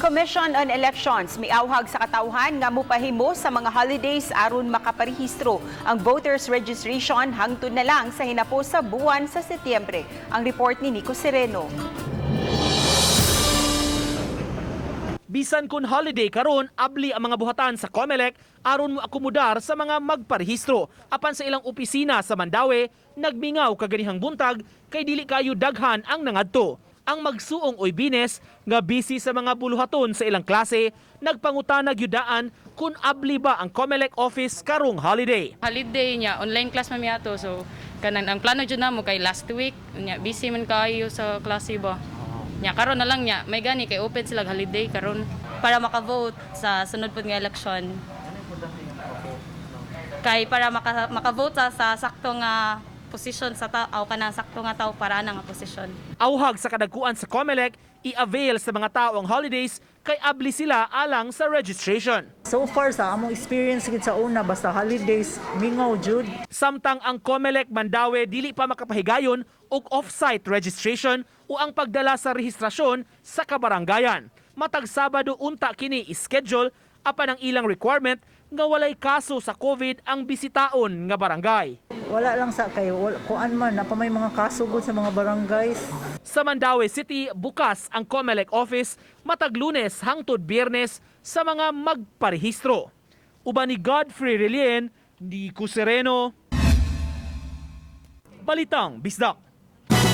Commission on Elections miawhag sa katawhan nga mopahimo sa mga holidays aron makaparehistro ang voters registration hangtod na lang sa hinapos sa buwan sa Setyembre. Ang report ni Nico Sereno. Bisan kun holiday karon, abli ang mga buhatan sa Comelec aron mo akomodar sa mga magparehistro. Apan sa ilang opisina sa Mandaue, nagmingaw kaganihang buntag kay dili kayo daghan ang nangadto. Ang magsuong oy bines nga busy sa mga buluhaton sa ilang klase, nagpangutanag yudaan kung abli ba ang Comelec office karong holiday. Holiday niya, online class man miato. So kanang ang plano jud namo kay last week, nya busy man kayo sa klase ba. Nya karon na lang nya, may gani kay open sila holiday karon para maka-vote sa sunod pod nga eleksyon. Kay para maka-vote sa sakto nga posisyon sa tao kanang sakto nga tao para na nga posisyon. Awhag sa kadagkuan sa Comelec, i-avail sa mga tao ang holidays kay abli sila alang sa registration. So far sa among experience gid sa una basta holidays mingaw jud. Samtang ang Comelec Mandaue dili pa makapahigayon og off-site registration o ang pagdala sa rehistrasyon sa kabaranggayan. Matag Sabado unta kini schedule apan ang ilang requirement nga walay kaso sa COVID ang bisitaon nga barangay. Wala lang sa kay kuan man na pa may mga kaso gud sa mga barangays. Sa Mandaue City, bukas ang Comelec office matag Lunes hangtod Biyernes sa mga magparehistro. Uban ni Godfrey Relien, Nico Sereno, Balitang Bisdak.